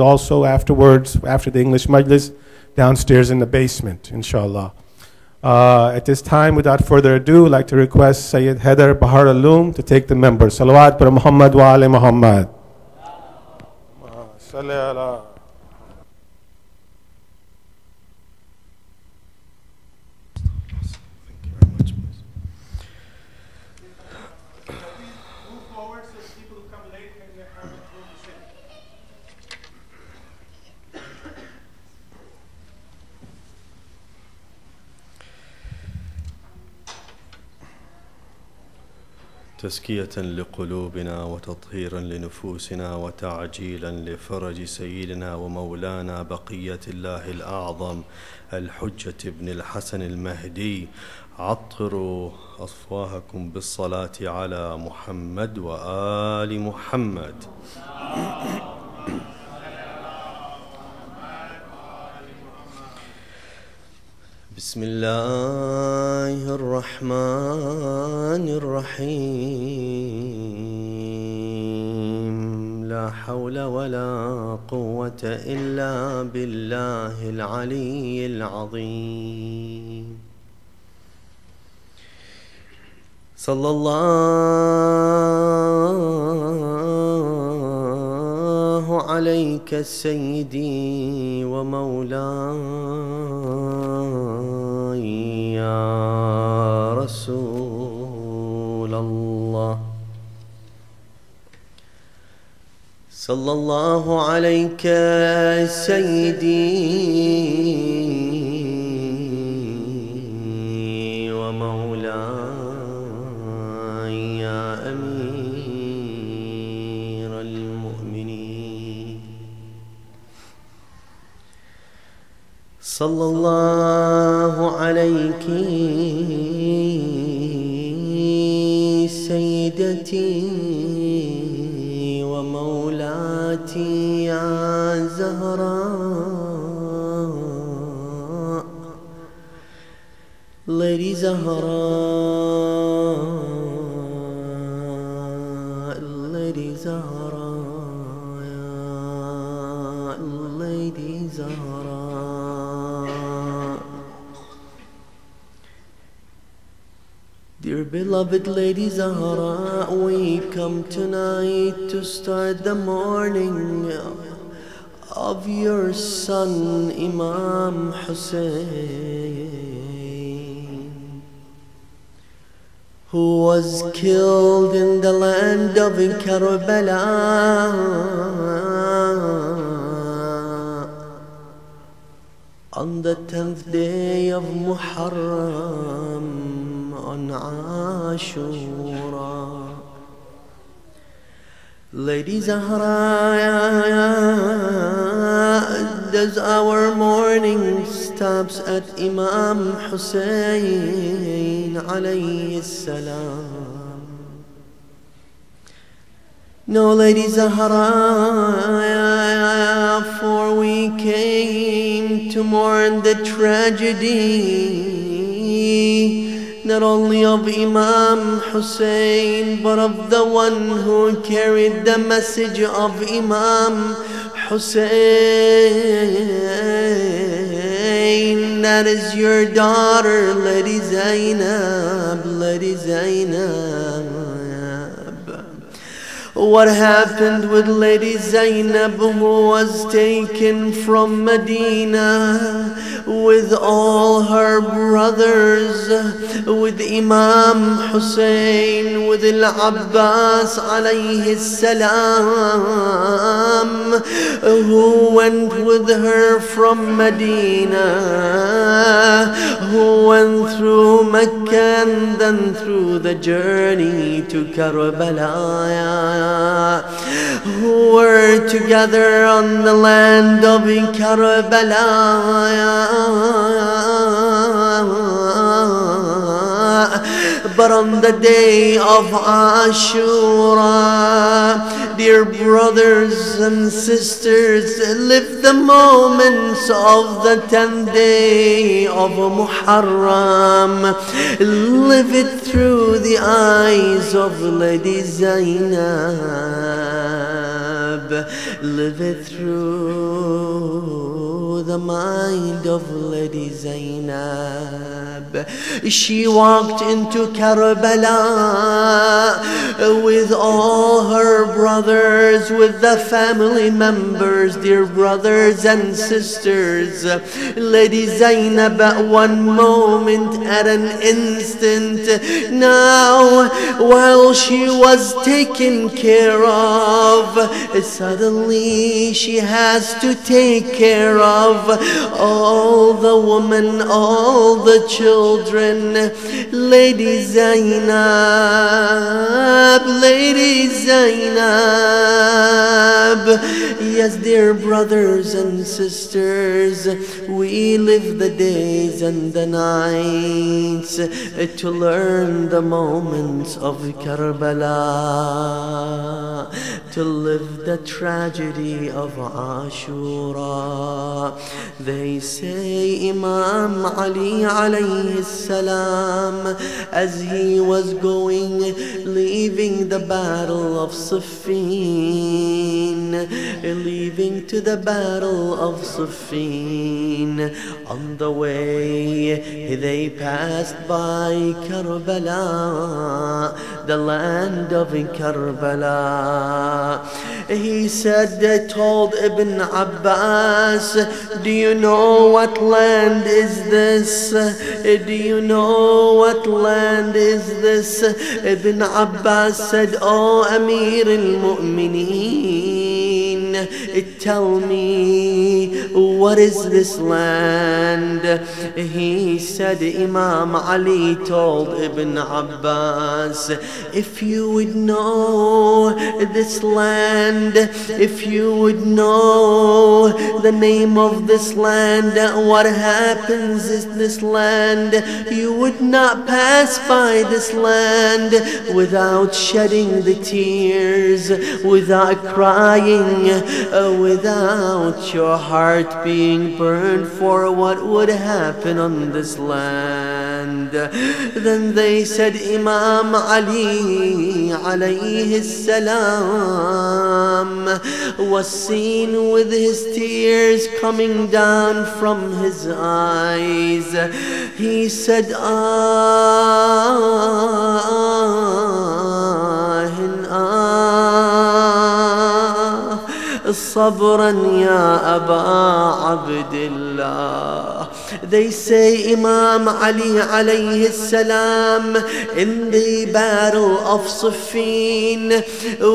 also afterwards, after the English Majlis, downstairs in the basement, inshallah. At this time, without further ado, I'd like to request Sayyid Haider Bahar Aloom to take the member. Salawat par Muhammad wa ali Muhammad. تزكية لقلوبنا وتطهيرا لنفوسنا وتعجيلا لفرج سيدنا ومولانا بقية الله الأعظم الحجة ابن الحسن المهدي. عطروا أصفاهكم بالصلاة على محمد وآل محمد. بسم الله الرحمن الرحيم. لا حول ولا قوة إلا بالله العلي العظيم. صلى الله عليك سيدي ومولاي يا رسول الله. صلى الله عليك سيدي ومولاي يا أمير المؤمنين. صلى الله عليك سيدتي ومولاتي يا زهراء. Lady Zahra, Lady Zahra, Lady Zahra. Dear beloved Lady Zahra, we come tonight to start the morning of your son Imam Hussein, who was killed in the land of Karbala on the 10th day of Muharram on Ashura. Lady Zahra, does our morning stops at Imam Hussein alayhi salam? No, Lady Zahra, for we came to mourn the tragedy not only of Imam Hussein, but of the one who carried the message of Imam Hussein. That is your daughter, Lady Zainab, Lady Zainab. What happened with Lady Zainab, who was taken from Medina with all her brothers, with Imam Hussein, with Al-Abbas alayhi salam, who went with her from Medina, who went through Mecca and then through the journey to Karbala, who were together on the land of Karbala. But on the day of Ashura, dear brothers and sisters, live the moments of the 10th day of Muharram. Live it through the eyes of Lady Zainab. liveth through the mind of Lady Zainab. She walked into Karbala with all her brothers, with the family members, dear brothers and sisters. Lady Zainab at one moment, at an instant, now while she was taken care of, suddenly she has to take care of all the women, all the children. Lady Zainab, Lady Zainab. Yes, dear brothers and sisters, we live the days and the nights to learn the moments of Karbala, to live the tragedy of Ashura. They say Imam Ali alayhi salam, as he was leaving the battle of Siffin, leaving to the battle of Siffin, on the way they passed by Karbala, the land of Karbala. He said, told Ibn Abbas, do you know what land is this? Do you know what land is this? Ibn Abbas said, oh Amir al-Mu'mineen, tell me, what is this land? He said, Imam Ali told Ibn Abbas, if you would know this land, if you would know the name of this land, what happens in this land, you would not pass by this land without shedding the tears, without crying, without your heart being burned for what would happen on this land. Then they said, Imam Ali alayhi salam was seen with his tears coming down from his eyes. He said, صبرا يا أبا عبد الله. They say Imam Ali alayhi salam in the battle of Siffin,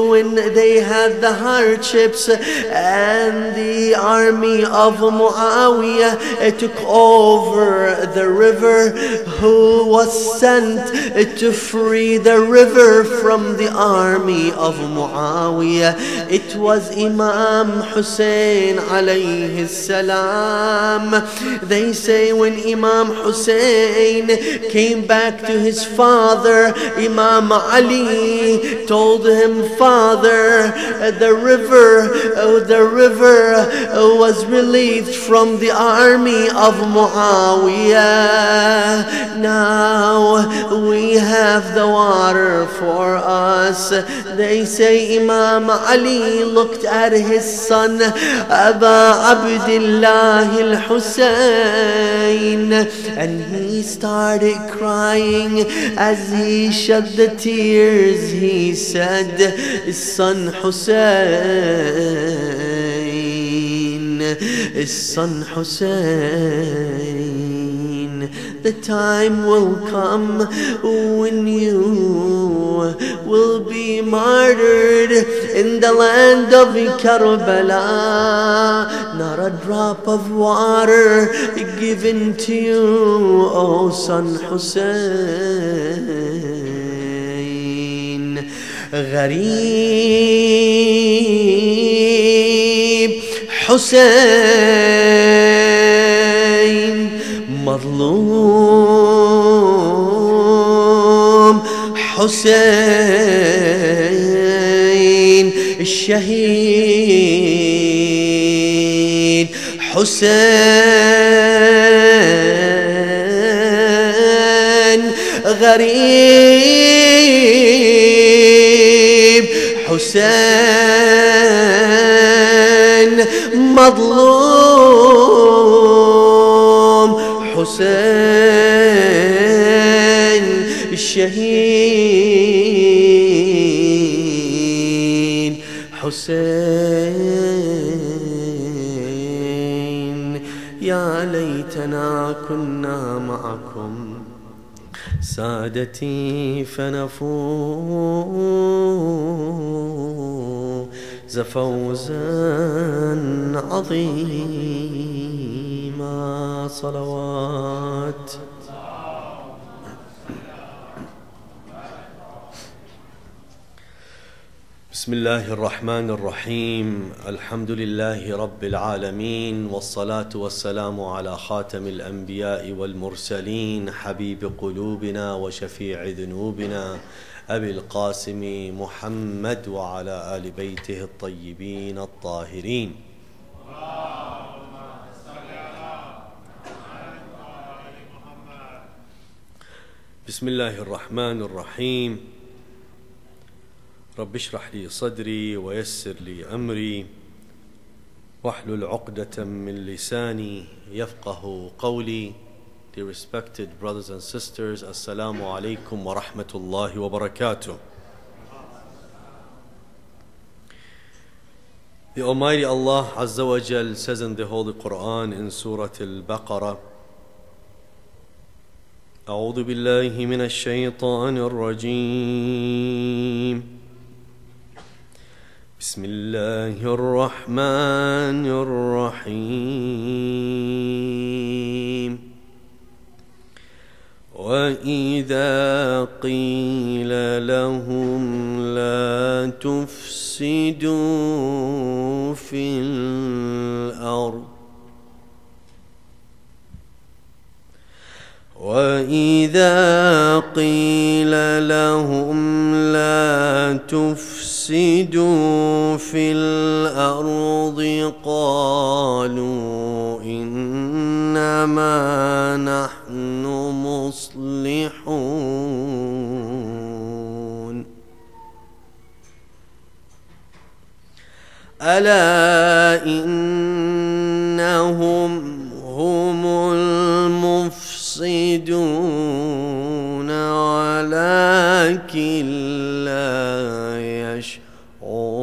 when they had the hardships and the army of Muawiyah took over the river, who was sent to free the river from the army of Muawiyah? It was Imam Hussein alayhi salam. They say when Imam Hussein came back to his father, Imam Ali told him, Father, the river was relieved from the army of Muawiyah. Now we have the water for us. They say Imam Ali looked at his son Aba Abdullah al-Hussein, and he started crying. As he shed the tears, he said, Son Hussein, Son Hussein, the time will come when you will be martyred in the land of Karbala. Not a drop of water given to you, oh son Hussein. Gharib Hussein, Madloom Hussein, Shaheed Hussein, Gharib Hussein. المظلوم حسين الشهيد حسين يا ليتنا كنا معكم سادتي فنفوز فوزا عظيما. صلوات. بسم الله الرحمن الرحيم. الحمد لله رب العالمين، والصلاة والسلام على خاتم الأنبياء والمرسلين، حبيب قلوبنا وشفيع ذنوبنا أبي القاسم محمد وعلى آل بيته الطيبين الطاهرين. بسم الله الرحمن الرحيم. رب اشرح لي صدري ويسر لي أمري واحلل عقدة من لساني يفقه قولي. Dear respected brothers and sisters, Assalamu alaikum wa rahmatullahi wa barakatuh. The Almighty Allah Azza wa Jal says in the Holy Quran in Surah Al-Baqarah, أعوذ بالله من الشيطان الرجيم بسم الله الرحمن الرحيم وإذا قيل لهم لا تفسدوا في الأرض وإذا قيل لهم لا تفسدوا في الأرض قالوا إنما نحن مصلحون ألا إنهم هم المفسدون ولكن لا يشعرون.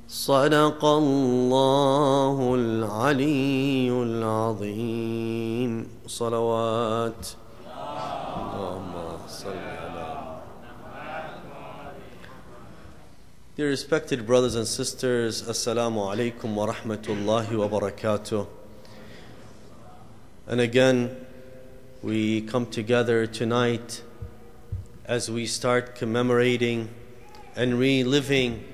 صدق الله العلي العظيم. صلوات. اللهم صل على. Dear respected brothers and sisters, Assalamu alaikum wa rahmatullahi wa barakatuh. And again, we come together tonight as we start commemorating and reliving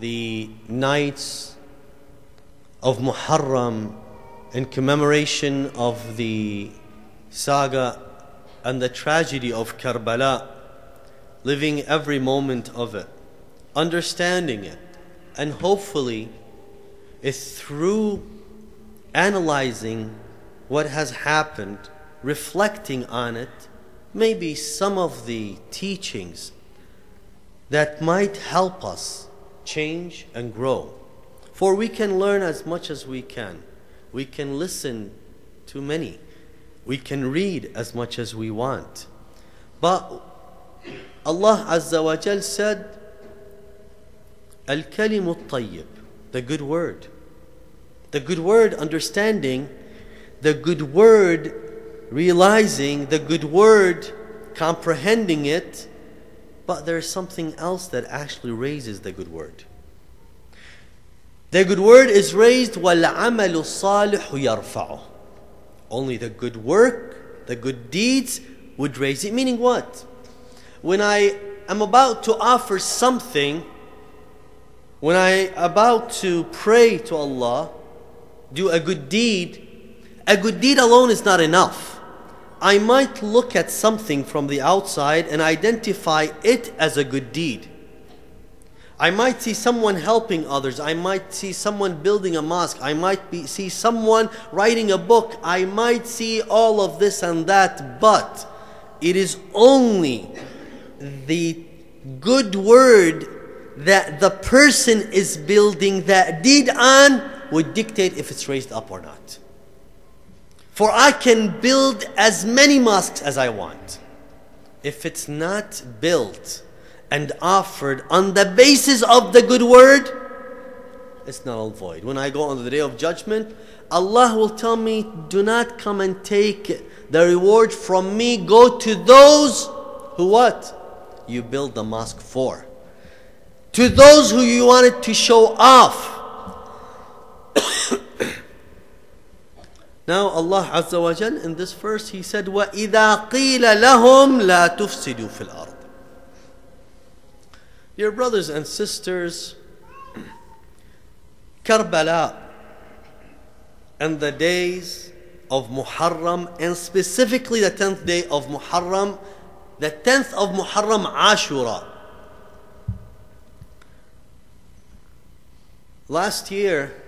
the nights of Muharram in commemoration of the saga and the tragedy of Karbala, living every moment of it, understanding it, and hopefully it's through analyzing what has happened, reflecting on it, maybe some of the teachings that might help us change and grow. For we can learn as much as we can. We can listen to many. We can read as much as we want. But Allah Azza wa Jal said, Al-Kalimu Tayyib, the good word. The good word, understanding, the good word, realizing, the good word, comprehending it. But there's something else that actually raises the good word. The good word is raised, وَالْعَمَلُ الصَّالِحُ يَرْفَعُ. Only the good work, the good deeds would raise it. Meaning what? When I am about to offer something, when I am about to pray to Allah, do a good deed alone is not enough. I might look at something from the outside and identify it as a good deed. I might see someone helping others. I might see someone building a mosque. I might see someone writing a book. I might see all of this and that, but it is only the good word that the person is building that deed on would dictate if it's raised up or not. For I can build as many mosques as I want. If it's not built and offered on the basis of the good word, it's null and void. When I go on the day of judgment, Allah will tell me, do not come and take the reward from me. Go to those who what? You build the mosque for. To those who you wanted to show off. Now Allah Azza wa Jal in this verse He said, وَإِذَا قِيلَ لَهُمْ لَا تُفْسِدُوا فِي الْأَرْضِ. Dear brothers and sisters, Karbala and the days of Muharram, and specifically the 10th day of Muharram, the 10th of Muharram, Ashura. Last year,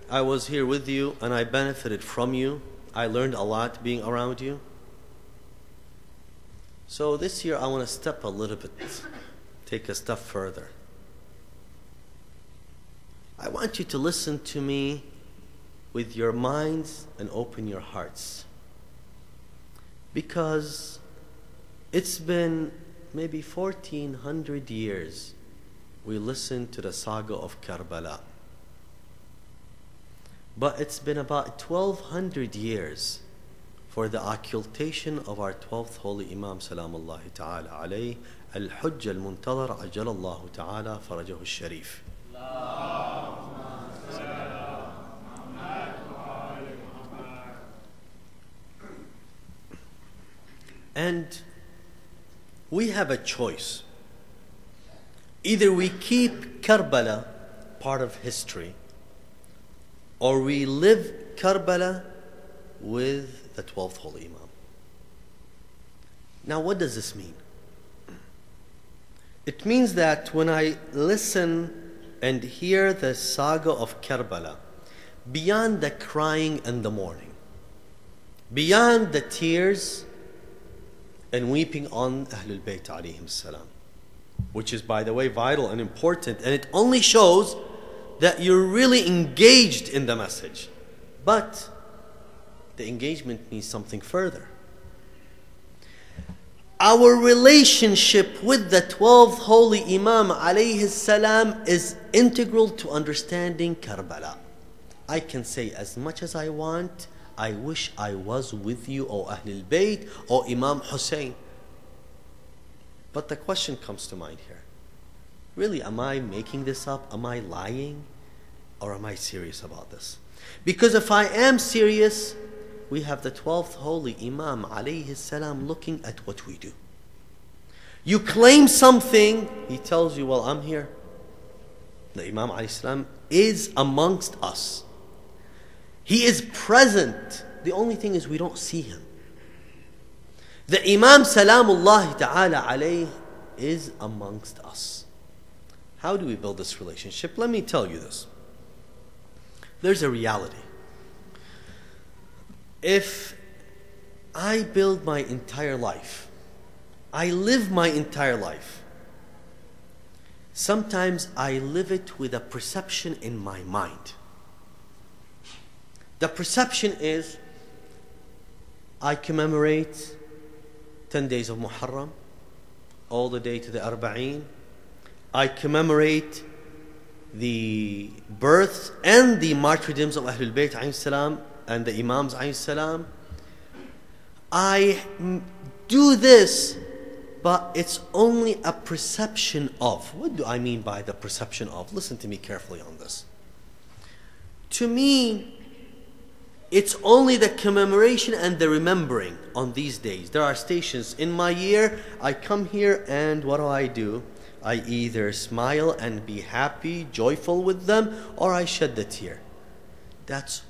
I was here with you and I benefited from you. I learned a lot being around you. So this year I want to step a little bit, take a step further. I want you to listen to me with your minds and open your hearts. Because it's been maybe 1400 years we listened to the saga of Karbala. But it's been about 1200 years for the occultation of our 12th holy Imam Salamullahi ta'ala alayhi, Al-Hujjah Al-Muntadhar Ajalallahu ta'ala Farajahu Al-Sharif. And we have a choice. Either we keep Karbala part of history, or we live Karbala with the 12th holy Imam. Now what does this mean? It means that when I listen and hear the saga of Karbala, beyond the crying and the mourning, beyond the tears and weeping on Ahlul Bayt alayhim salam, which is, by the way, vital and important, and it only shows that you're really engaged in the message. But the engagement needs something further. Our relationship with the 12th holy Imam alayhi salam is integral to understanding Karbala. I can say as much as I want, I wish I was with you, O Ahlul Bayt, O Imam Hussein. But the question comes to mind here. Really, am I making this up? Am I lying? Or am I serious about this? Because if I am serious, we have the 12th holy Imam alayhi salam looking at what we do. You claim something, he tells you, well, I'm here. The Imam alayhi salam is amongst us. He is present. The only thing is we don't see him. The Imam Salamullahi ta'ala alayhi is amongst us. How do we build this relationship? Let me tell you this. There's a reality. If I build my entire life, I live my entire life, sometimes I live it with a perception in my mind. The perception is, I commemorate 10 days of Muharram, all the day to the Arba'een. I commemorate the births and the martyrdoms of Ahlul Bayt alayhi salam and the Imams alayhi salam. I do this, but it's only a perception of. What do I mean by the perception of? Listen to me carefully on this. To me, it's only the commemoration and the remembering on these days. There are stations in my year, I come here and what do? I either smile and be happy, joyful with them, or I shed the tear. That's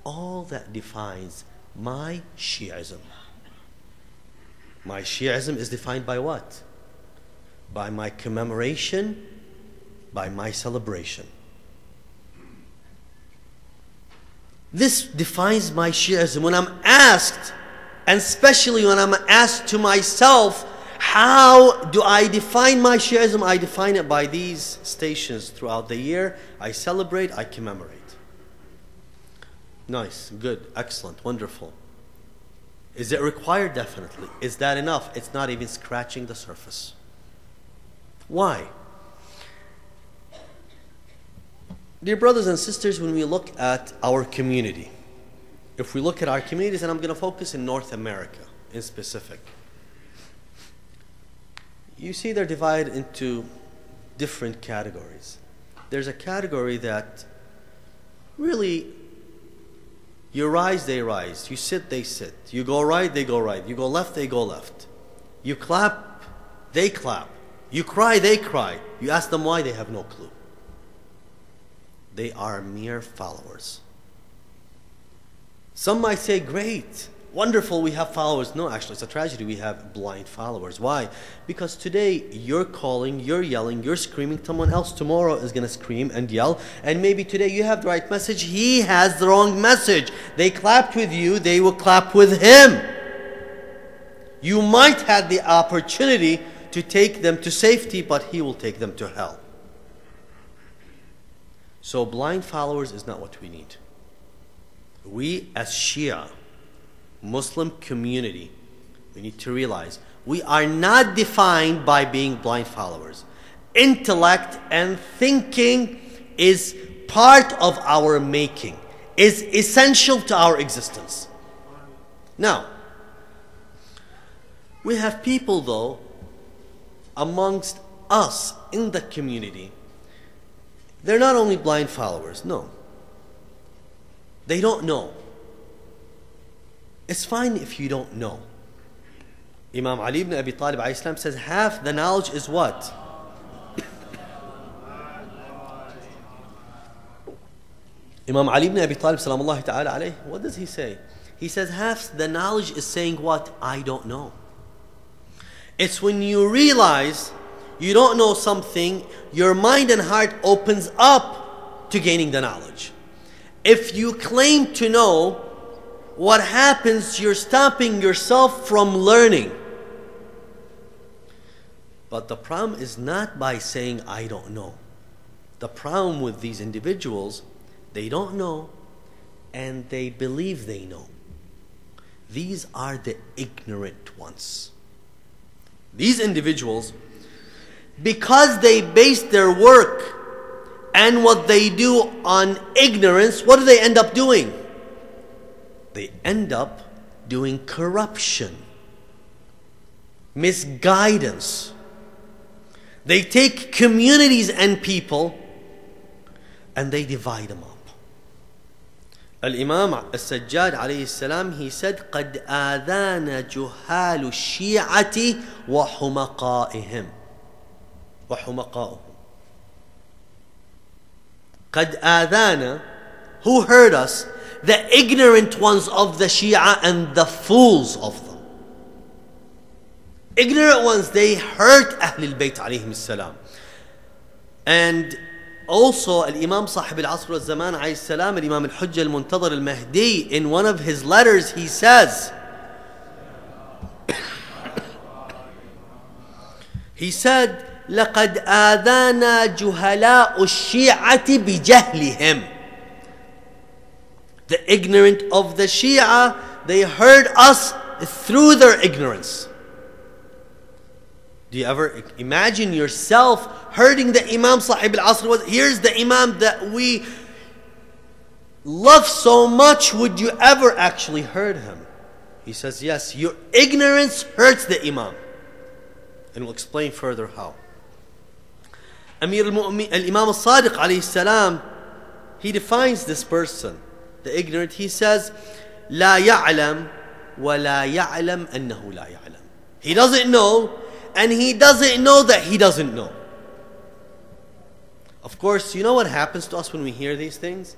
all that defines my Shi'ism. My Shi'ism is defined by what? By my commemoration, by my celebration. This defines my Shi'ism. When I'm asked, and especially when I'm asked to myself, How do I define my Shi'ism? I define it by these stations throughout the year. I celebrate, I commemorate. Nice, good, excellent, wonderful. Is it required? Definitely. Is that enough? It's not even scratching the surface. Why? Dear brothers and sisters, when we look at our community, if we look at our communities, and I'm going to focus in North America in specific, you see they're divided into different categories. There's a category that really, you rise, they rise. You sit, they sit. You go right, they go right. You go left, they go left. You clap, they clap. You cry, they cry. You ask them why, they have no clue. They are mere followers. Some might say, great, wonderful, we have followers. No, actually, it's a tragedy. We have blind followers. Why? Because today, you're calling, you're yelling, you're screaming. Someone else tomorrow is going to scream and yell. And maybe today you have the right message. He has the wrong message. They clapped with you. They will clap with him. You might have the opportunity to take them to safety, but he will take them to hell. So blind followers is not what we need. We as Shia, Muslim community, we need to realize we are not defined by being blind followers. Intellect and thinking is part of our making, is essential to our existence. Now, we have people though amongst us in the community. They're not only blind followers, no. They don't know. It's fine if you don't know. Imam Ali ibn Abi Talib alayhi salam says half the knowledge is what? Imam Ali ibn Abi Talib salamullahi ta'ala alayhi, what does he say? He says half the knowledge is saying what? I don't know. It's when you realize you don't know something, your mind and heart opens up to gaining the knowledge. If you claim to know, what happens? You're stopping yourself from learning. But the problem is not by saying, I don't know. The problem with these individuals, they don't know and they believe they know. These are the ignorant ones. These individuals, because they base their work and what they do on ignorance, what do they end up doing? They end up doing corruption, misguidance. They take communities and people and they divide them up. Al-Imam As-Sajjad alayhi salam, he said, قَدْ آذَانَ جُهَالُ الشِّيعَةِ وَحُمَقَائِهِمْ وَحُمَقَائُهُمْ. قَدْ آذَانَ, who heard us? The ignorant ones of the Shia and the fools of them. Ignorant ones, they hurt Ahlul Bayt alayhim salam. And also, Al-Imam Sahib Al-Asr Al-Zaman alayhi salam, Al-Imam Al-Hujjah Al-Muntadhar Al-Mahdi, in one of his letters, he says, he said, لَقَدْ آذَانَا جُهَلَاءُ الشِّيعَةِ بِجَهْلِهِمْ. The ignorant of the Shia, they hurt us through their ignorance. Do you ever imagine yourself hurting the Imam Sahib al-Asr? Here's the Imam that we love so much. Would you ever actually hurt him? He says, yes, your ignorance hurts the Imam. And we'll explain further how. Amir al-Mu'min, al-Imam al-Sadiq alayhi salam, he defines this person, the ignorant. He says, لا يعلم ولا يعلم أنه لا يعلم. He doesn't know, and he doesn't know that he doesn't know. Of course, you know what happens to us when we hear these things?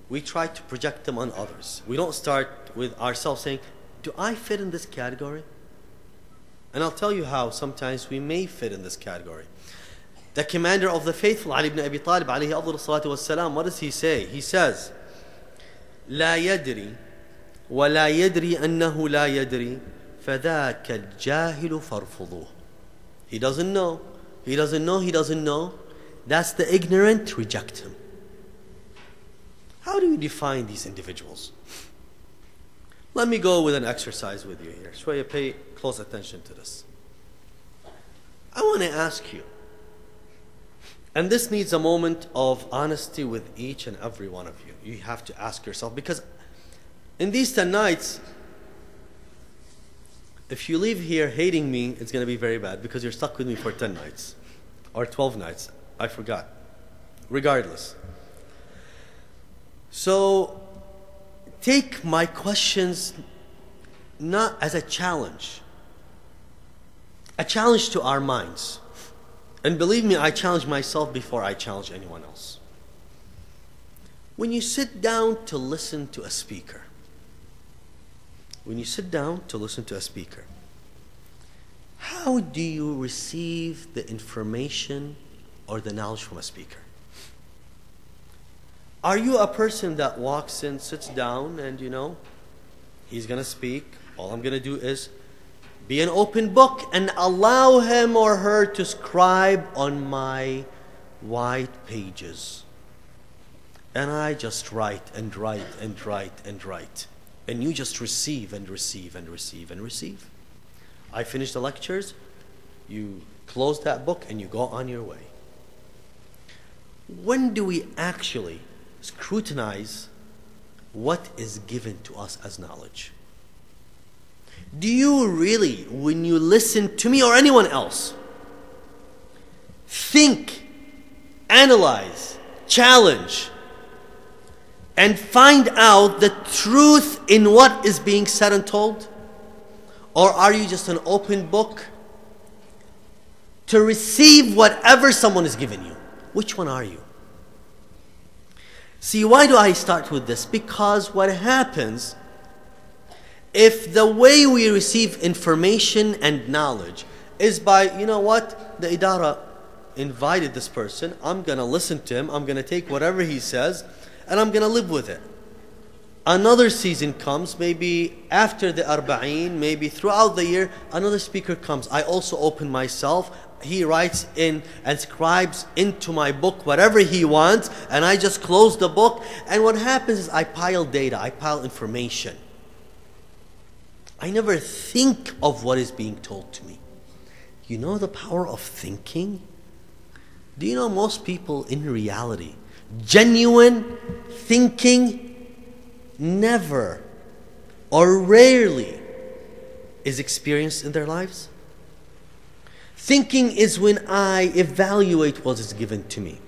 We try to project them on others. We don't start with ourselves saying, do I fit in this category? And I'll tell you how sometimes we may fit in this category. The commander of the faithful, Ali ibn Abi Talib, alayhi afdal salatu wassalam, what does he say? He says, لا يدري ولا يدري أنه لا يدري فَذَاكَ الْجَاهِلُ فَارْفُضُوهُ. He doesn't know. He doesn't know. He doesn't know. That's the ignorant. Reject him. How do you define these individuals? Let me go with an exercise with you here. Shwaya, pay close attention to this. I want to ask you, and this needs a moment of honesty with each and every one of you. You have to ask yourself, because in these 10 nights, if you leave here hating me, it's going to be very bad, because you're stuck with me for 10 nights or 12 nights. I forgot. Regardless. So take my questions not as a challenge to our minds. And believe me, I challenge myself before I challenge anyone else. When you sit down to listen to a speaker, how do you receive the information or the knowledge from a speaker? Are you a person that walks in, sits down, and he's going to speak, all I'm going to do is be an open book and allow him or her to scribe on my white pages? And I just write and write and write and write. And you just receive and receive and receive and receive. I finish the lectures, you close that book and you go on your way. When do we actually scrutinize what is given to us as knowledge? Do you really, when you listen to me or anyone else, think, analyze, challenge, and find out the truth in what is being said and told? Or are you just an open book to receive whatever someone is giving you? Which one are you? See, why do I start with this? Because what happens if the way we receive information and knowledge is by, the idara invited this person, I'm going to listen to him, I'm going to take whatever he says, and I'm going to live with it. Another season comes, maybe after the Arba'een, maybe throughout the year, another speaker comes. I also open myself. He writes in and scribes into my book whatever he wants, and I just close the book. And what happens is I pile data, I pile information. I never think of what is being told to me. You know the power of thinking? Do you know most people in reality, genuine thinking never or rarely is experienced in their lives? Thinking is when I evaluate what is given to me.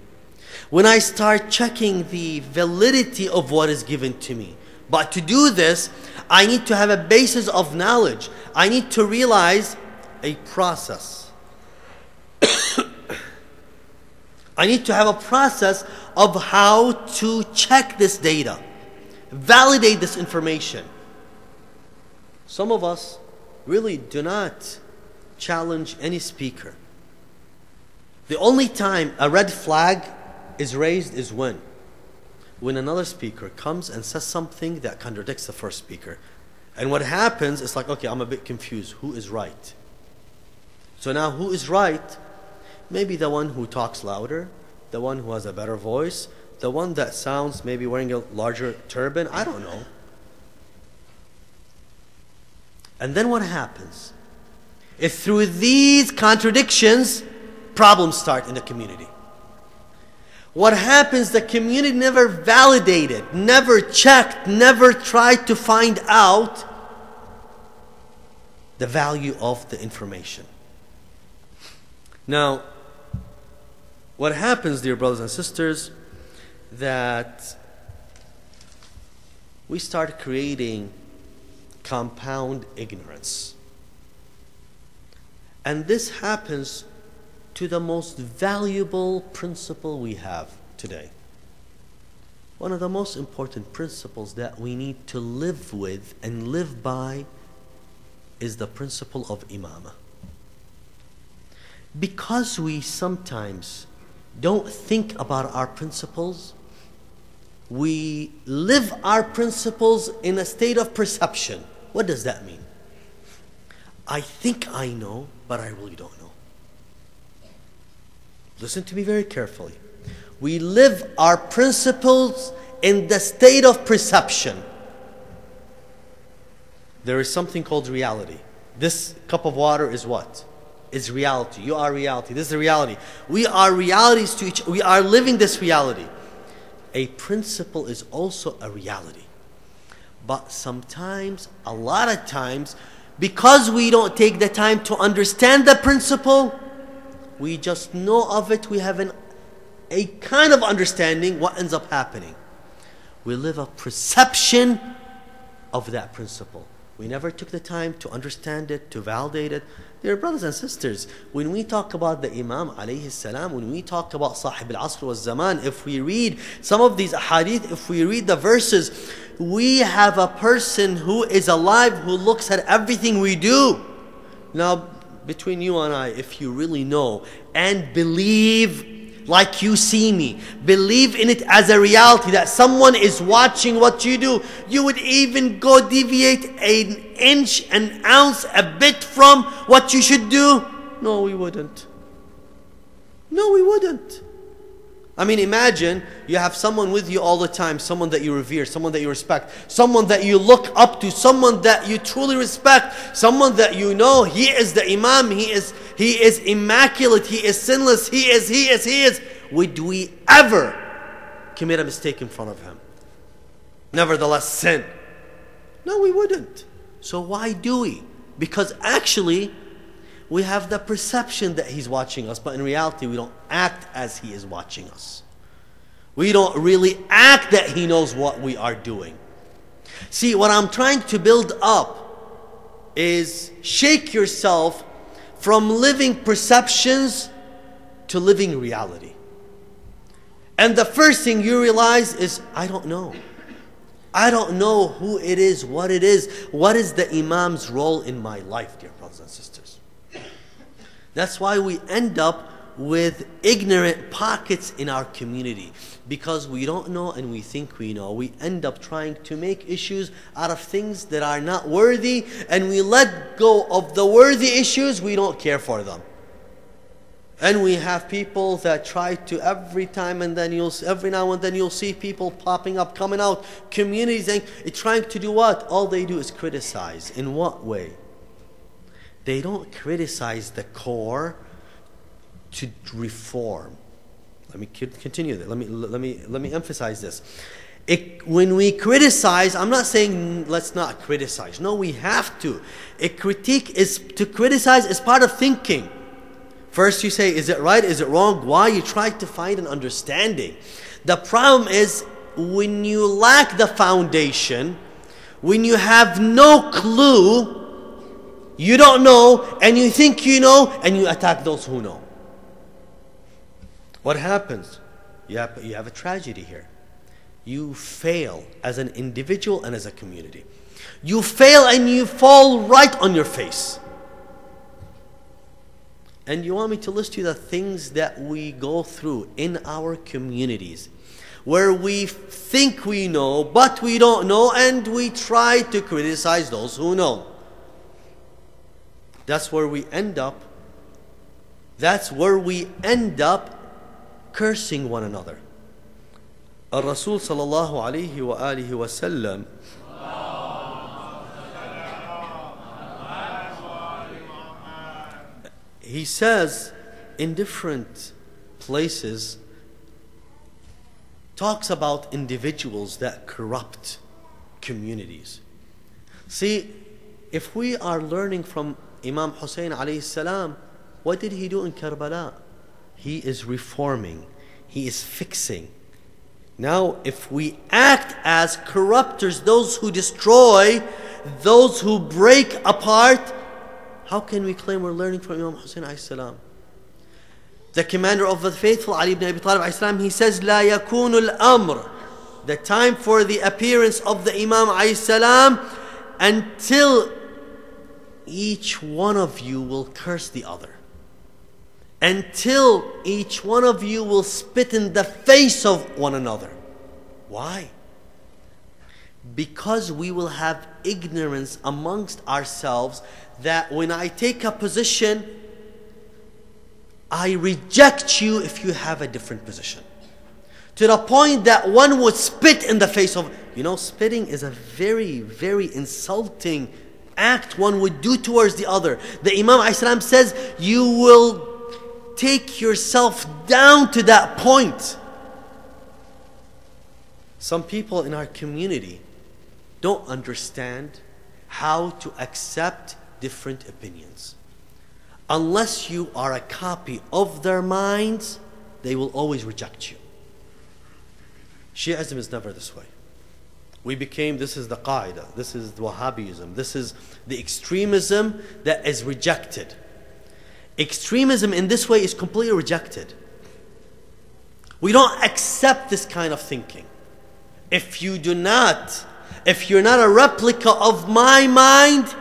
When I start checking the validity of what is given to me. But to do this, I need to have a basis of knowledge. I need to realize a process. I need to have a process of how to check this data, validate this information. Some of us really do not challenge any speaker. The only time a red flag is raised is when another speaker comes and says something that contradicts the first speaker. And what happens is like, okay, I'm a bit confused. Who is right? So now who is right? Maybe the one who talks louder, the one who has a better voice, the one that sounds maybe wearing a larger turban, I don't know. And then what happens? If through these contradictions, problems start in the community. What happens, the community never validated, never checked, never tried to find out the value of the information. Now, what happens, dear brothers and sisters, that we start creating compound ignorance. And this happens to the most valuable principle we have today. One of the most important principles that we need to live with and live by is the principle of imamah. Because we sometimes don't think about our principles, we live our principles in a state of perception. What does that mean? I think I know, but I really don't know. Listen to me very carefully. We live our principles in the state of perception. There is something called reality. This cup of water is what? Is reality. You are reality. This is the reality. We are realities to each. We are living this reality. A principle is also a reality. But sometimes, a lot of times, because we don't take the time to understand the principle, we just know of it, we have a kind of understanding. What ends up happening? We live a perception of that principle. We never took the time to understand it, to validate it. Dear brothers and sisters, when we talk about the Imam alayhi salam, when we talk about Sahib al-Asr wal-Zaman, if we read some of these ahadith, if we read the verses, we have a person who is alive, who looks at everything we do. Now, between you and I, if you really know and believe like you see me, believe in it as a reality that someone is watching what you do, you would even go deviate an inch, an ounce, a bit from what you should do? No, we wouldn't. No, we wouldn't. I mean, imagine you have someone with you all the time, someone that you revere, someone that you respect, someone that you look up to, someone that you truly respect, someone that you know, he is the Imam, he is immaculate, he is sinless, he is. Would we ever commit a mistake in front of him? Nevertheless, sin? No, we wouldn't. So why do we? Because actually, we have the perception that he's watching us, but in reality, we don't act as he is watching us. We don't really act that he knows what we are doing. See, what I'm trying to build up is shake yourself from living perceptions to living reality. And the first thing you realize is, I don't know. I don't know who it is, what it is. What is the Imam's role in my life, dear brothers and sisters? That's why we end up with ignorant pockets in our community. Because we don't know and we think we know. We end up trying to make issues out of things that are not worthy. And we let go of the worthy issues, we don't care for them. And we have people that try to every now and then you'll see people popping up, coming out, communities, and trying to do what? All they do is criticize. In what way? They don't criticize the core to reform. Let me continue that. Let me emphasize this. When we criticize, I'm not saying let's not criticize. No, we have to. To criticize is part of thinking. First you say, is it right? Is it wrong? Why? You try to find an understanding. The problem is when you lack the foundation, when you have no clue, you don't know, and you think you know, and you attack those who know. What happens? You have a tragedy here. You fail as an individual and as a community. You fail and you fall right on your face. And you want me to list you the things that we go through in our communities where we think we know, but we don't know, and we try to criticize those who know. That's where we end up. That's where we end up cursing one another. Al-Rasul sallallahu alayhi wa alihi wa sallam, he says in different places, talks about individuals that corrupt communities. See, if we are learning from Imam Hussein alayhi salam, what did he do in Karbala? He is reforming. He is fixing. Now, if we act as corruptors, those who destroy, those who break apart, how can we claim we're learning from Imam Hussein alayhi salam? The commander of the faithful, Ali ibn Abi Talib alayhi salam, he says, لا يكون الأمر, the time for the appearance of the Imam alayhi salam, until each one of you will curse the other. Until each one of you will spit in the face of one another. Why? Because we will have ignorance amongst ourselves that when I take a position, I reject you if you have a different position. To the point that one would spit in the face of, spitting is a very, very insulting act one would do towards the other. The Imam ﷺ says, you will take yourself down to that point. Some people in our community don't understand how to accept different opinions. Unless you are a copy of their minds, they will always reject you. Shi'ism is never this way. This is the Qaeda, this is the Wahhabism, this is the extremism that is rejected. Extremism in this way is completely rejected. We don't accept this kind of thinking. If you're not a replica of my mind,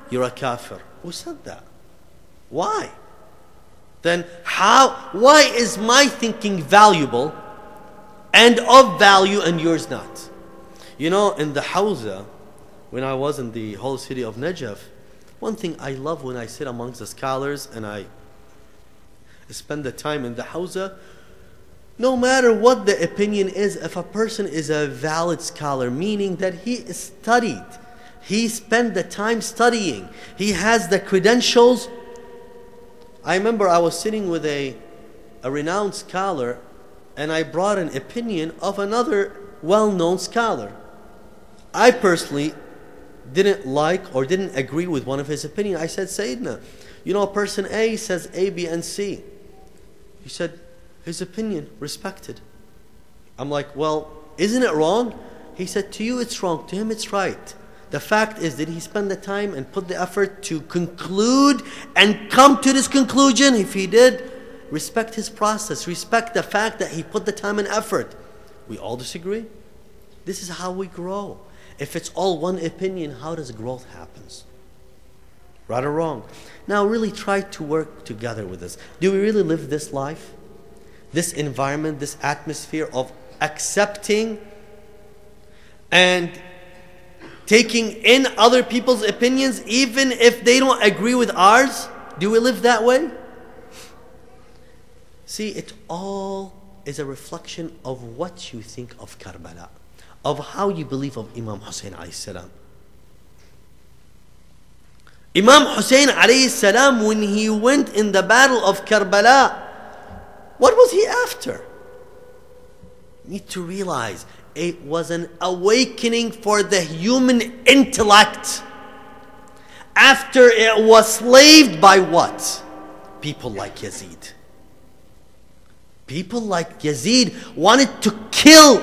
you're a kafir. Who said that? Why? Then why is my thinking valuable and of value and yours not? In the Hawza, when I was in the whole city of Najaf, one thing I love when I sit amongst the scholars and I spend the time in the Hawza, no matter what the opinion is, if a person is a valid scholar, meaning that he studied, he spent the time studying, he has the credentials. I remember I was sitting with a renowned scholar and I brought an opinion of another well-known scholar. I personally didn't like or didn't agree with one of his opinions. I said, Sayyidina, person A says A, B, and C. He said, his opinion, respected. I'm like, well, isn't it wrong? He said, to you it's wrong, to him it's right. The fact is, did he spend the time and put the effort to conclude and come to this conclusion? If he did, respect his process. Respect the fact that he put the time and effort. We all disagree. This is how we grow. If it's all one opinion, how does growth happen? Right or wrong? Now really try to work together with this. Do we really live this life? This environment, this atmosphere of accepting and taking in other people's opinions even if they don't agree with ours? Do we live that way? See, it all is a reflection of what you think of Karbala, of how you believe of Imam Hussein alayhi salam. Imam Hussein alayhi salam, when he went in the battle of Karbala, what was he after? You need to realize it was an awakening for the human intellect. After it was slaved by what? People like Yazid. People like Yazid wanted to kill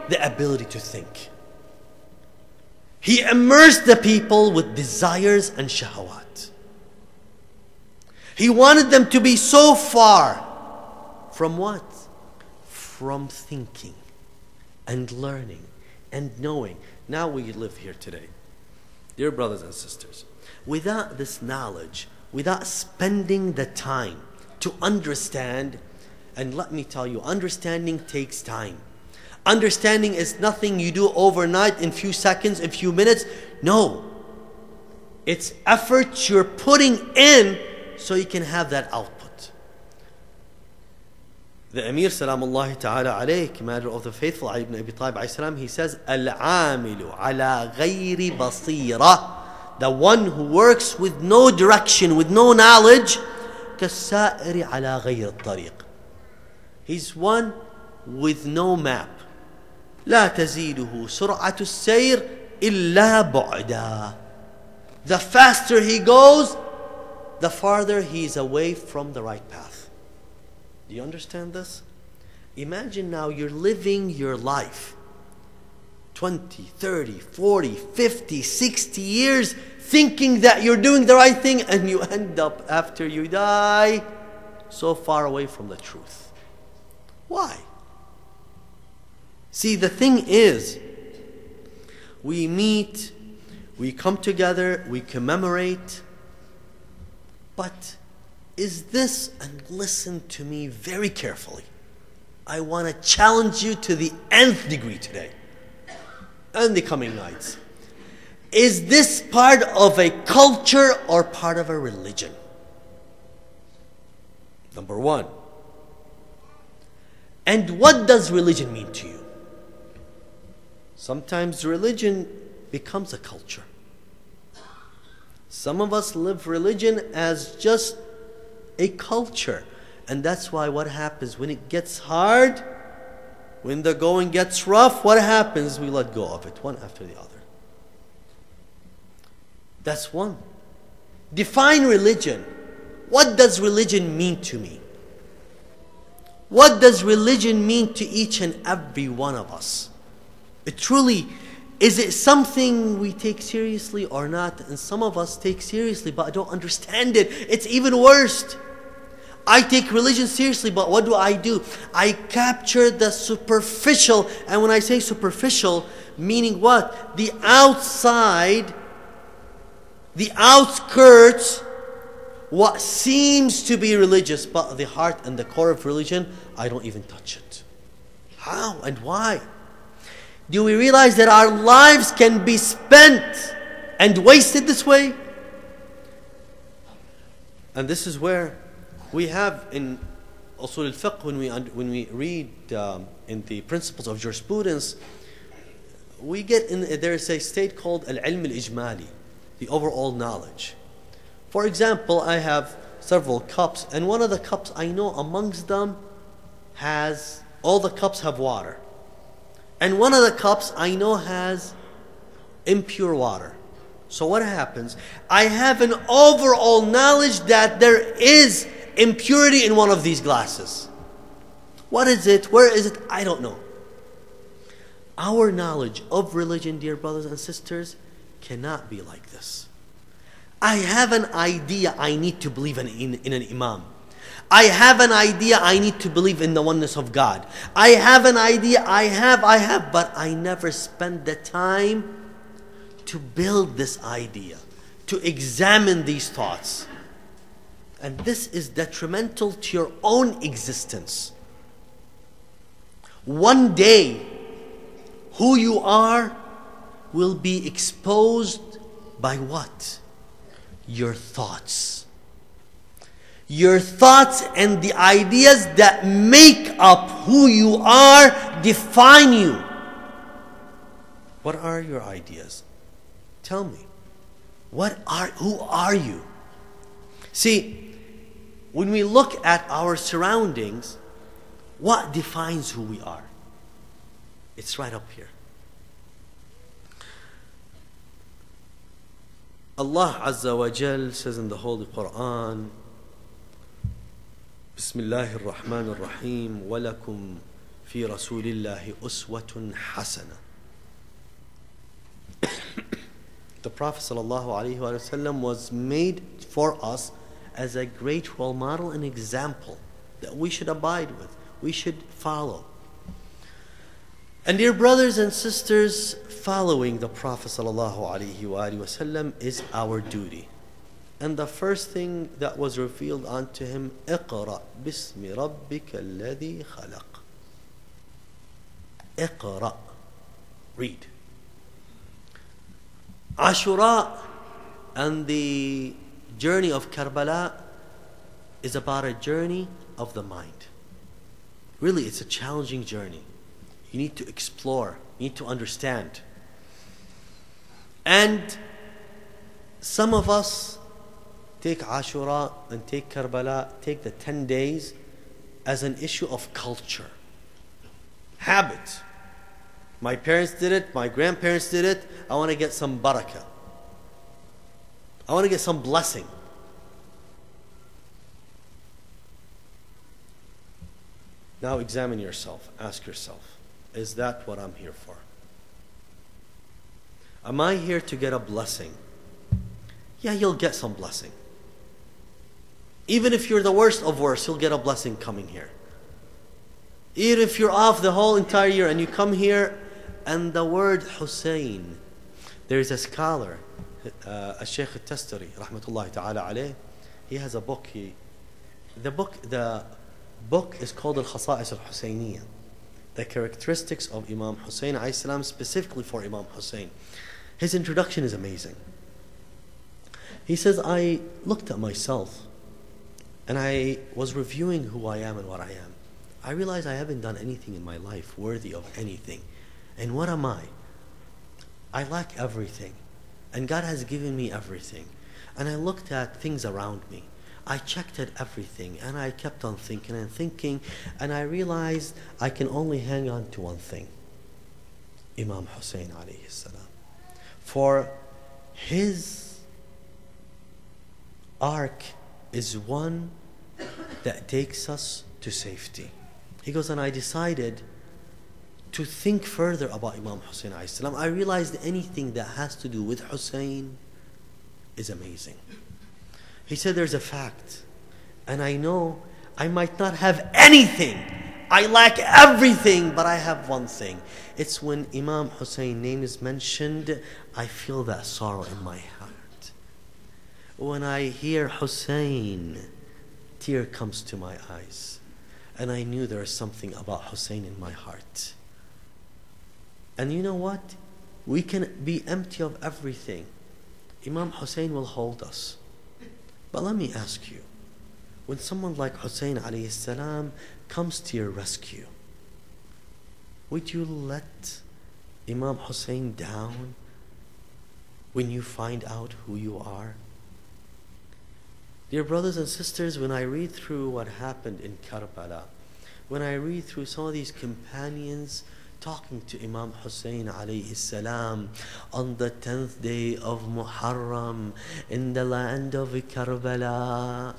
the ability to think. He immersed the people with desires and shahawat. He wanted them to be so far from what? From thinking and learning and knowing. Now we live here today. Dear brothers and sisters, without this knowledge, without spending the time to understand, and let me tell you, understanding takes time. Understanding is nothing you do overnight in few seconds, in few minutes. No. It's effort you're putting in so you can have that output. The Emir Salamullahi Ta'ala alayhi, Commander of the Faithful, Ali ibn Abi Talib alayhi salam, he says, Al-amilu ala ghayri basira. The one who works with no direction, with no knowledge, كالسائر على غير الطريق. He's one with no map. لا تزيده سرعة السير إلا بعدا. The faster he goes, the farther he is away from the right path. Do you understand this? Imagine now you're living your life 20, 30, 40, 50, 60 years thinking that you're doing the right thing, and you end up after you die so far away from the truth. Why? See, the thing is, we meet, we come together, we commemorate, but is this, and listen to me very carefully, I want to challenge you to the nth degree today. and the coming nights. Is this part of a culture or part of a religion? Number one. And what does religion mean to you? Sometimes religion becomes a culture. Some of us live religion as just a culture. And that's why what happens when it gets hard, when the going gets rough, what happens? We let go of it, one after the other. That's one. Define religion. What does religion mean to me? What does religion mean to each and every one of us? It truly, is it something we take seriously or not? And some of us take seriously, but I don't understand it. It's even worse. I take religion seriously, but what do? I capture the superficial. And when I say superficial, meaning what? The outside, the outskirts, what seems to be religious, but the heart and the core of religion, I don't even touch it. How and why? Do we realize that our lives can be spent and wasted this way? And this is where we have in Usul al-Fiqh, when we read in the principles of jurisprudence, we get in, there is a state called al-ilm al-ijmali, the overall knowledge. For example, I have several cups, and one of the cups I know amongst them has, all the cups have water. And one of the cups I know has impure water. So what happens? I have an overall knowledge that there is impurity in one of these glasses. What is it? Where is it? I don't know. Our knowledge of religion, dear brothers and sisters, cannot be like this. I have an idea I need to believe in an imam. I have an idea I need to believe in the oneness of God. I have an idea, I have, but I never spend the time to build this idea, to examine these thoughts. And this is detrimental to your own existence. One day, who you are will be exposed by what? Your thoughts. Your thoughts and the ideas that make up who you are define you. What are your ideas? Tell me. Who are you? See, when we look at our surroundings, what defines who we are? It's right up here. Allah Azza wa Jal says in the Holy Quran, Bismillahir Rahmanir Rahim, وَلَكُمْ فِي رَسُولِ اللَّهِ أُسْوَةٌ حَسَنَةٌ. The Prophet ﷺ was made for us as a great role model and example that we should abide with, we should follow. And dear brothers and sisters, following the Prophet ﷺ is our duty. And the first thing that was revealed unto him, اقرأ باسم ربك الذي خلق. اقرأ, read. Ashura and the journey of Karbala is about a journey of the mind. Really, it's a challenging journey. You need to explore, you need to understand. And some of us take Ashura and take Karbala, take the 10 days as an issue of culture, habit. My parents did it, my grandparents did it, I want to get some barakah. I want to get some blessing. Now examine yourself, ask yourself, is that what I'm here for? Am I here to get a blessing? Yeah, you'll get some blessing. Even if you're the worst of worst, you'll get a blessing coming here. Even if you're off the whole entire year and you come here and the word Hussein, there is a scholar, Shaykh al-Tastari, rahmatullahi ta'ala alayh, he has a book. The book is called Al-Khasa'is al-Husayniyah. the characteristics of Imam Hussein alayhi salam, specifically for Imam Hussein. His introduction is amazing. He says, I looked at myself and I was reviewing who I am and what I am. I realized I haven't done anything in my life worthy of anything. And what am I? I lack everything. And God has given me everything. And I looked at things around me. I checked at everything and I kept on thinking and thinking, and I realized I can only hang on to one thing. Imam Hussein alayhi salam. For his arc is one that takes us to safety. He goes, and I decided to think further about Imam Hussein alayhi salam. I realized anything that has to do with Hussein is amazing. He said, there's a fact, and I know I might not have anything. I lack everything, but I have one thing. It's when Imam Hussein's name is mentioned, I feel that sorrow in my heart. When I hear Hussein, tear comes to my eyes. And I knew there is something about Hussein in my heart. And you know what? We can be empty of everything. Imam Hussein will hold us. But let me ask you, when someone like Hussein alayhi salam comes to your rescue, would you let Imam Hussein down when you find out who you are? Dear brothers and sisters, when I read through what happened in Karbala, when I read through some of these companions talking to Imam Hussein alayhi salam on the 10th day of Muharram in the land of Karbala,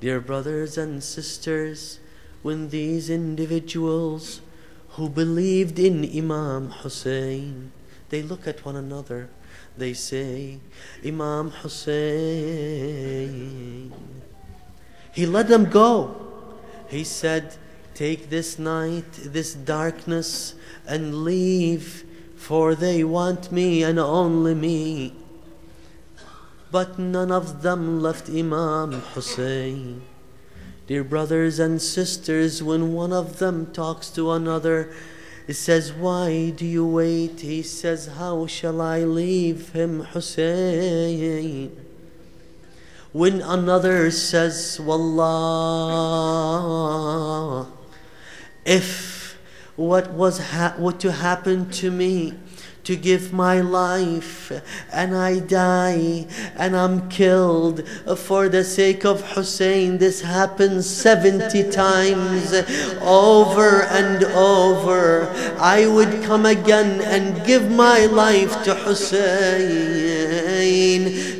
dear brothers and sisters, when these individuals who believed in Imam Hussein, they look at one another, they say, Imam Hussein. He let them go. He said, take this night, this darkness, and leave, for they want me and only me. But none of them left Imam Hussein. Dear brothers and sisters, when one of them talks to another, he says, why do you wait? He says, how shall I leave him, Hussein? When another says, Wallah, if what to happen to me, to give my life and I die and I'm killed for the sake of Hussein, this happens 70 times over and over, I would come again and give my life to Hussein.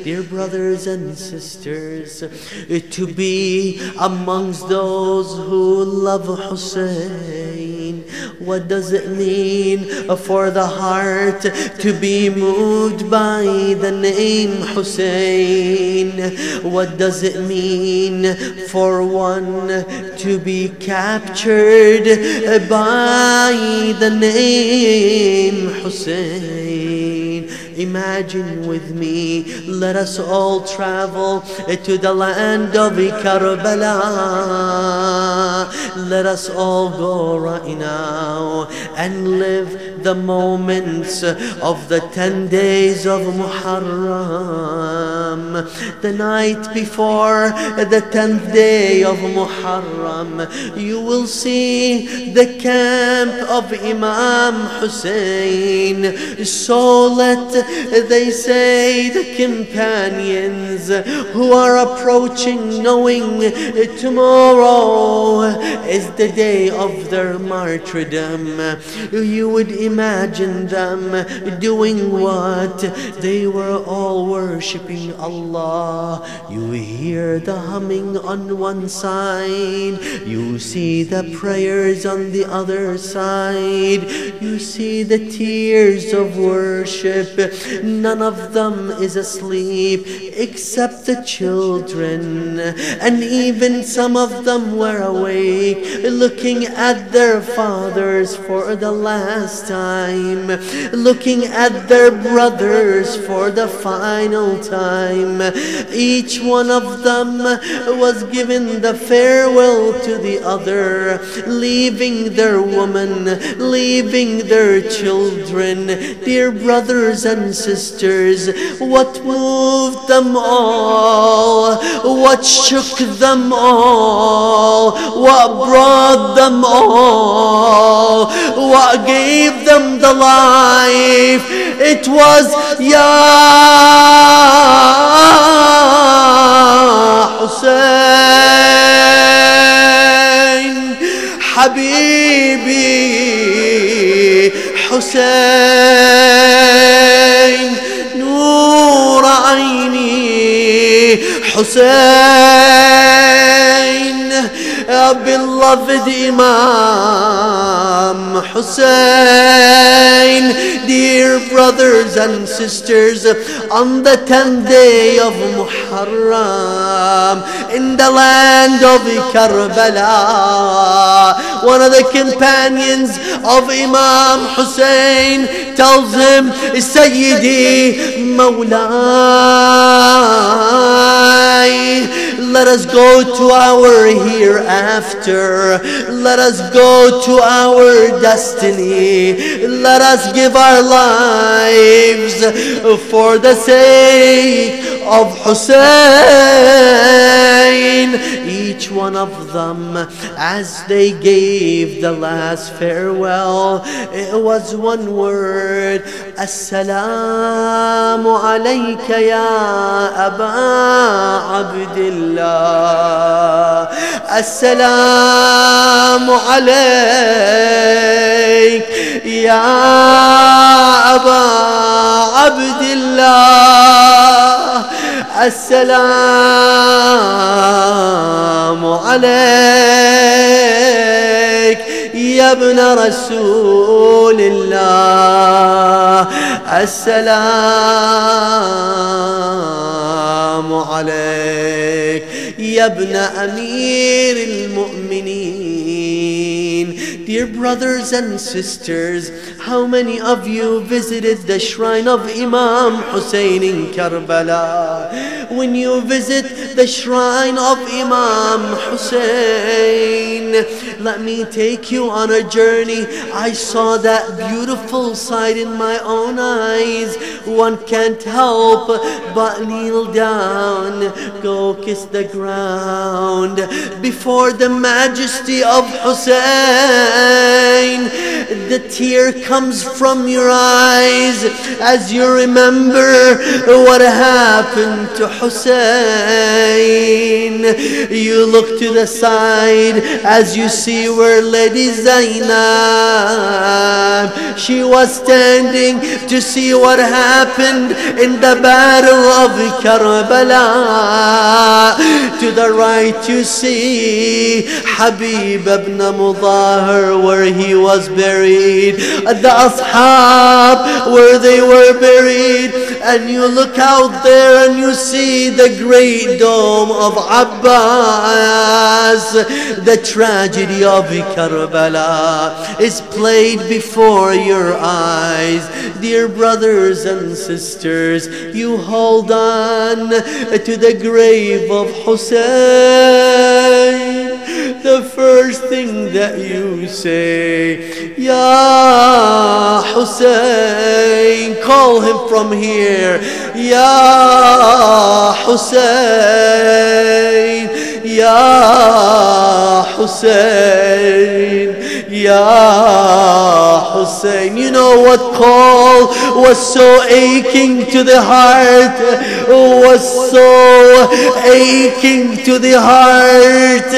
Dear brothers and sisters, to be amongst those who love Hussein, what does it mean for the heart to be moved by the name Hussein? What does it mean for one to be captured by the name Hussein? Imagine with me, let us all travel to the land of Karbala. Let us all go right now and live the moments of the 10 days of Muharram. The night before the 10th day of Muharram, you will see the camp of Imam Hussein. So let, they say, the companions who are approaching, knowing tomorrow is the day of their martyrdom, you would imagine them doing what? They were all worshipping Allah. You hear the humming on one side, you see the prayers on the other side, you see the tears of worship. None of them is asleep except the children, and even some of them were awake, looking at their fathers for the last time. time, looking at their brothers for the final time. Each one of them was given the farewell to the other, leaving their woman, leaving their children. Dear brothers and sisters, what moved them all? What shook them all? What brought them all? What gave them the life? It was Ya Hussein, Habibi Hussein, Noor Aini Hussein, beloved Imam Hussein. Dear brothers and sisters, on the 10th day of Muharram, in the land of Karbala, one of the companions of Imam Hussein tells him, Sayyidi Mawlai, let us go to our hereafter. Let us go to our destiny. Let us give our lives for the sake of Hussein. Each one of them, as they gave the last farewell, it was one word: Assalamu alayka ya Aba Abdillah. Assalamu alayk ya Aba Abdillah. Assalamu alayk ya ibn Rasulillah. Assalamu alayk ya ibn Amir al-Mu'mineen. Dear brothers and sisters, how many of you visited the shrine of Imam Hussein in Karbala? When you visit the shrine of Imam Hussein, let me take you on a journey. I saw that beautiful sight in my own eyes. One can't help but kneel down, go kiss the ground before the majesty of Hussein. The tear comes from your eyes as you remember what happened to Hussein. You look to the side as you see where Lady Zainab, she was standing to see what happened in the battle of Karbala. To the right you see Habib ibn Mudahar, where he was buried, the Ashab where they were buried, and you look out there and you see the great dome of Abbas. The tragedy of Karbala is played before your eyes. Dear brothers and sisters, you hold on to the grave of Hussein. The first thing that you say, Ya Hussein, call him from here. Ya Hussein, Ya Hussein, Ya Hussein. You know what call was so aching to the heart, was so aching to the heart.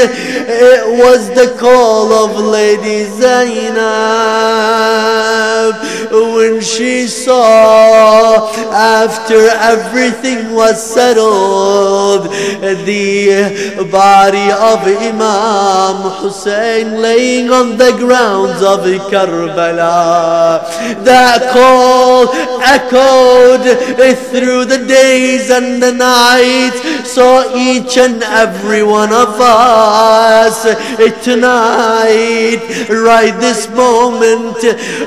It was the call of Lady Zainab. when she saw, after everything was settled, the body of Imam Hussein laying on the grounds of Karbala. That call echoed through the days and the nights, so each and every one of us tonight, right this moment,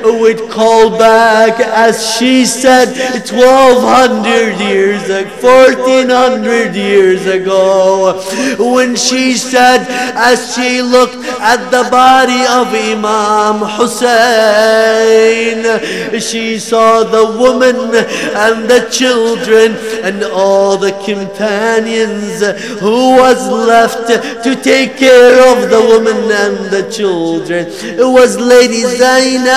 would call back, as she said, 1200 years ago, 1400 years ago, when she said, as she looked at the body of Imam Hussein, she saw the woman and the children and all the companions who was left to take care of the woman and the children. It was Lady Zainab,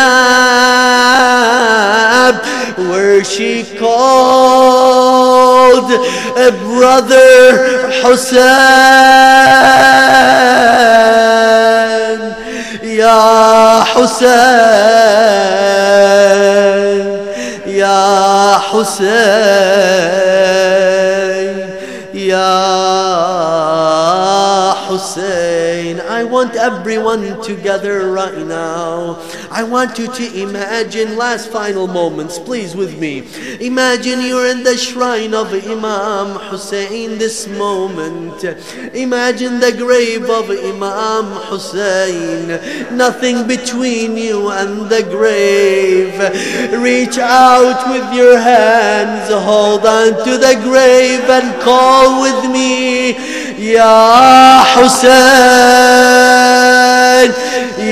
where she called Brother Hussein, Ya Hussein, Ya Hussein, Ya Hussein. I want everyone together right now. I want you to imagine, last final moments, please, with me. Imagine you're in the shrine of Imam Hussein this moment. Imagine the grave of Imam Hussein. Nothing between you and the grave. Reach out with your hands, hold on to the grave and call with me, Ya Hussein,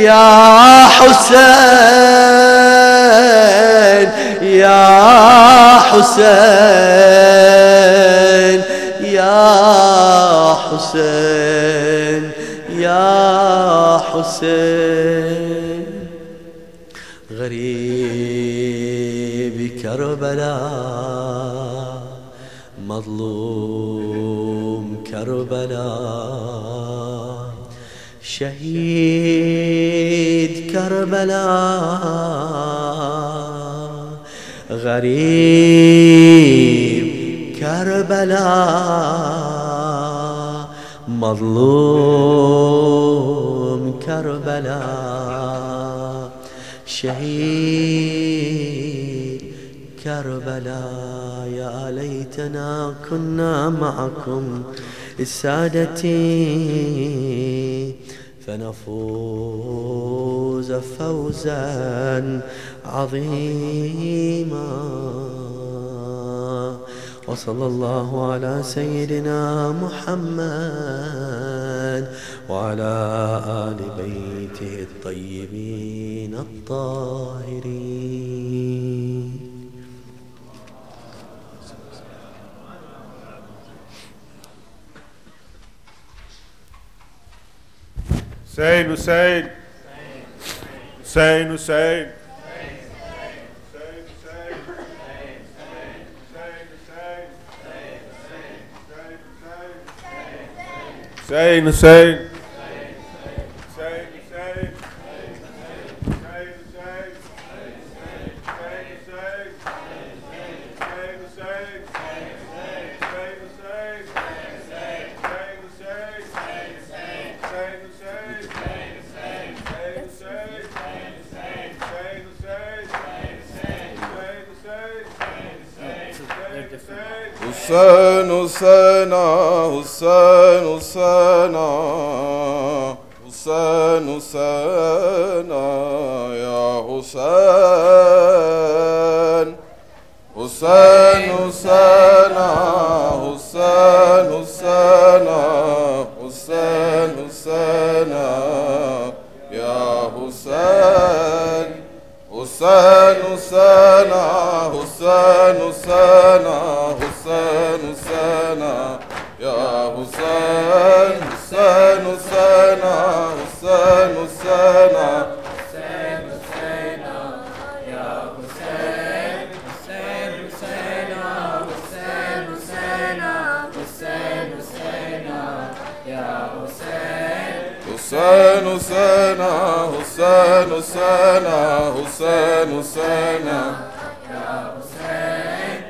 Ya Hussein, Ya Hussein, Ya Hussein, Ya Hussein. غريب كربلاء، مظلوم كربلاء، شهيد كربلاء، غريب كربلاء، مظلوم كربلاء، شهيد كربلاء. يا ليتنا كنا معكم السادتي فنفوز فوزا عظيما. وصلى الله على سيدنا محمد وعلى آل بيته الطيبين الطاهرين. Hussein, Hussein, Hussein, Hussein, Hussein, Hussein, Hussein, Husseina, Hussein, Husseina, Hussein, Husseina, Ya Hussein, Hussein, Husseina, Hussein, Husseina, Hussein, Husseina, Ya Hussein, Hussein, Husseina, Hussein, Husseina, Hussein, Husseina, Ya Hussein, Hussein, Husseina, Hussein, Husseina, Hussein, Husseina, Ya Hussein, Hussein, Husseina, Hussein, Husseina, Hussein, Husseina, Ya Hussein, Hussein, Husseina, Hussein, Husseina, Hussein, Hussaina.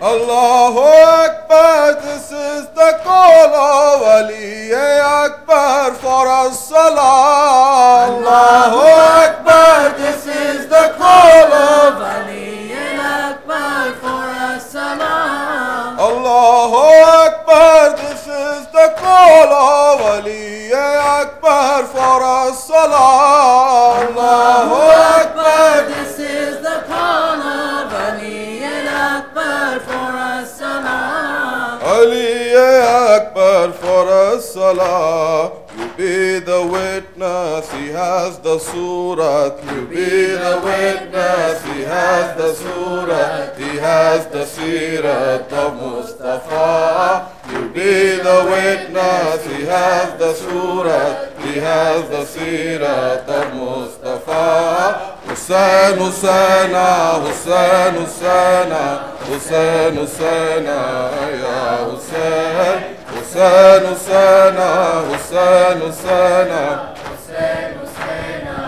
Allahu Akbar, this is the call of Ali Akbar for as-salah. Allahu Akbar, this is the call of Ali Akbar for as-salah. Allahu Akbar, this is the call of Ali Akbar for as-salah. Allahu Akbar, this is the call of Ali Akbar for as-salah. Ali Akbar for as-salah. You be the witness, he has the surat. You be the witness, he has the surat. He has the sirat of Mustafa. You be the witness, he has the surat. He has the sirat of Mustafa. Hussain, Hussaina, Hussain, Hussaina, Hussain, Hussaina, Ya Hussain. Hussain, Hussaina, Hussain, Hussaina, Hussain, Hussaina,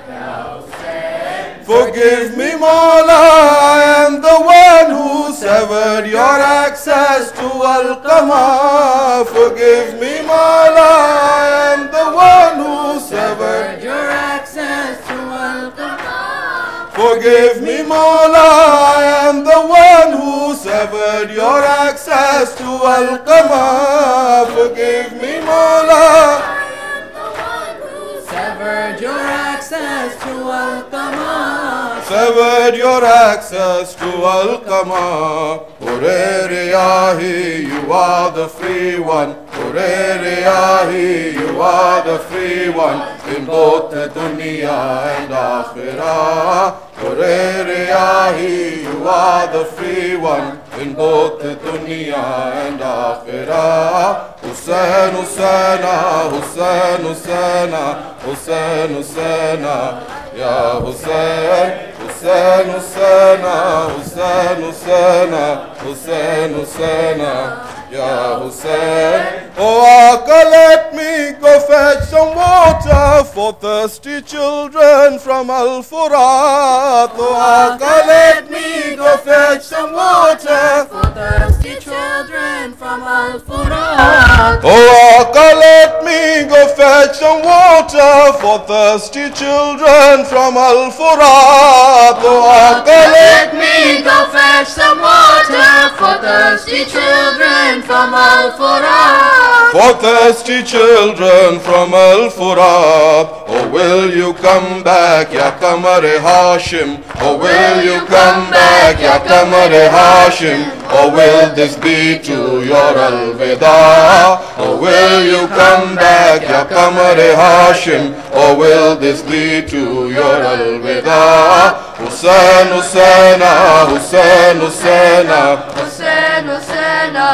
Ya Hussain. Forgive me, Mawla, I am the one who severed your access to Al-Qamar. Forgive me, Mawla, I am the one who severed your access to Al-Qamar. Forgive me, Mawla, I am the one who severed your access to Al-Qamar. Forgive me, Mawla, I am the one who severed your access to Al-Qamar. severed your access to Al-Qamar. Hurayriyahi, you are the free one. Hurayriyahi, you are the free one in both the dunya and akhirah. Hurayriyahi, you are the free one in both the dunya and akhirah. Hussain, Hussaina, Hussain, Hussaina, Hussain, Hussaina, Ya Hussain. Hussain, Hussaina, Hussain, Hussaina, Hussain, Hussaina, Ya Hussain. Oh, Aka, let me go fetch some water for thirsty children from Al-Furat. Oh, Aka, let me go fetch some water for thirsty children from Al-Furat. Oh, Aka, let me go fetch some water for thirsty children from Al-Furat. Oh, Aka, Let me go fetch some water for thirsty children from Al-Furat. for thirsty children from Al-Furat. Oh, will you come back, Ya Qamar-e Hashim? Oh, will you come back, Ya Qamar-e Hashim? Or will this be to your Al-Wida? Oh, will you come back, Ya Qamar-e Hashim? Or will this be to your Al-Wida? Hussain, Hussaina, Hussain, Hussaina, Hussain, Hussaina,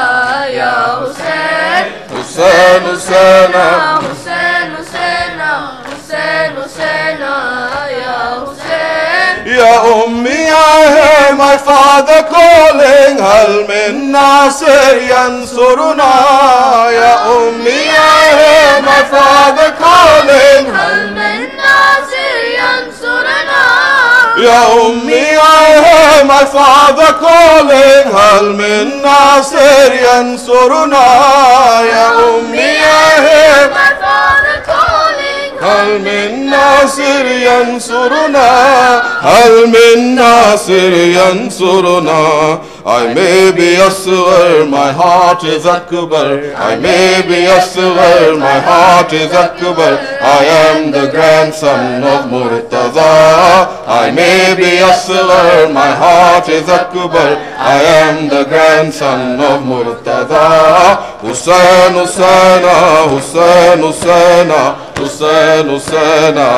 Ya Hussain. Hussain, Hussaina. Hussain, Hussaina, Hussain, Hussaina, Ya Hussain. Ya Ummi, I hear my father calling. Hal min Nasir yansuruna. Ya Ummi, I hear my father calling. هل من ناصر ينصرنا؟ Ya Ummi, I hear my father calling. Hal min Nasir yansuruna. Ya Ummi, I hear My father calling. هل من ناصر ينصرنا هل من ناصر ينصرنا I may be Asghar, my heart is Akbar. I may be Asghar, my heart is Akbar. I am the grandson of Murtaza. I may be Asghar, my heart is Akbar. I am the grandson of Murtaza. Hussain, Hussaina, Hussain, Hussaina, Hussain, Hussaina,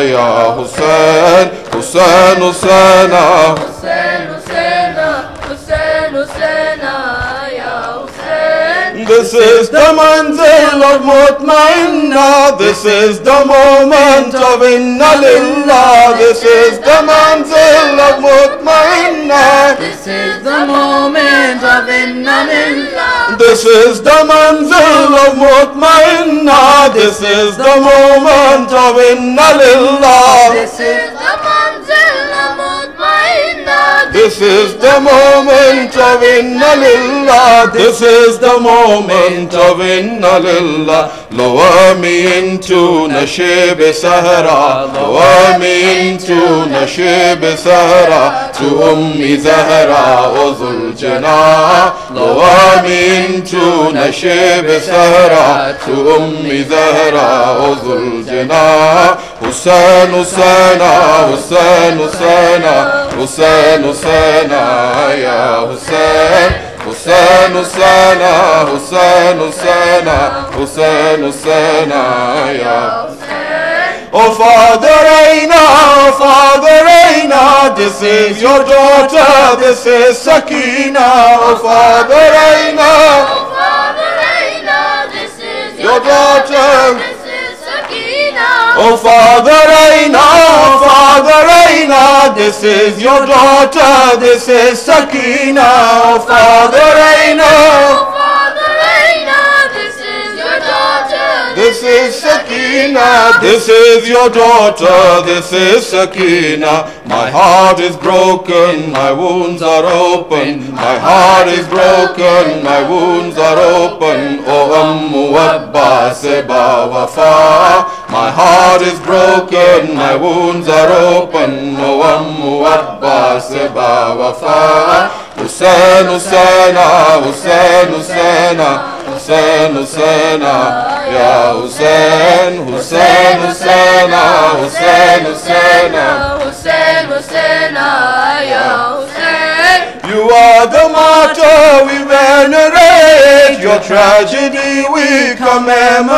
Ya Hussain, Hussain, Hussaina. Hussain, Hussaina, Hussain, Hussaina, Ya Hussain. This is the manzil of Mutmainna. This is the moment of Inna Lillah. This is the manzil of Mutmainna. This is the moment of Inna Lillah. This is the manzil of Mutmainna. This is the moment of Inna Lillah. This is the manzil of Mutmainna. This is the moment of inna lillah. This is the moment of inna lillah. Lower me into nashib sahara. Lower me into nashib sahara. To Ummi Zahra Uzul Janah. Lower me into nashib sahara. To Ummi Zahra Uzul Janah. Hussain Hussaina, Hussain Hussaina, Hussain Hussaina, ya Hussain. Hussain Hussaina, Hussain Hussaina, Hussain Hussaina, ya Hussain. Oh Father Aina, oh Father Aina, this is your daughter, this is Sakina. Oh Father Aina, Oh Father Aina, this is your daughter. This is Sakina. Oh Father Aina, oh Father Aina, this is your daughter, this is Sakina. Oh Father Aina, Oh Father Aina, this is your daughter. this is Sakina, this is your daughter, this is Sakina. My heart is broken, my wounds are open. My heart is broken, my wounds are open. Oh Ummu Abbas ba Wafa. My heart is broken, my wounds are open. Oh Ummu Abbas ba Wafa. Hussain Hussaina, Hussain Hussaina, Hussain Hussaina, ya Hussain. Hussain Hussaina, Hussain Hussaina. Hussain Hussaina, ya Hussain. You are the martyr we venerate, your tragedy we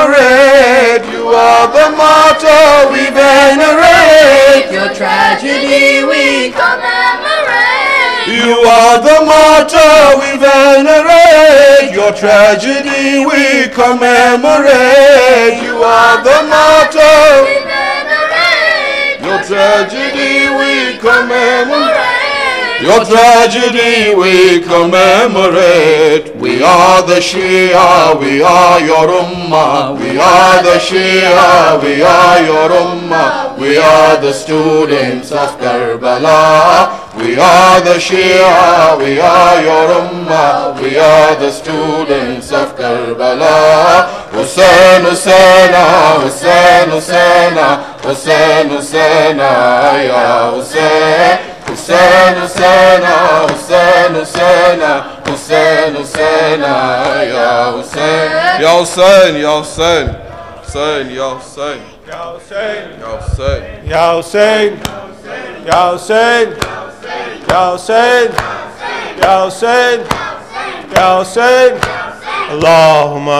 commemorate. You are the martyr we venerate, Your tragedy we commemorate. you are the martyr we venerate, your tragedy we commemorate. You are the martyr, We venerate. your tragedy we commemorate. Your Your tragedy we commemorate. We are the Shia, we are your Ummah. We are the Shia, we are your Ummah. We are the students of Karbala. We are the Shia, we are your Ummah. We are the students of Karbala. Hussain Hussaina, Hussain Hussaina, Hussain Hussaina, ya Hussain. Hussain Hussaina, Hussain Hussaina, Hussain Hussaina, ya Hussain. Ya Hussain, ya Hussain, Hussain, ya Hussain, Ya Hussein, ya Hussain. Ya Hussein, Ya Hussein, Ya Hussein, Ya Hussein, Ya Hussein, Allahumma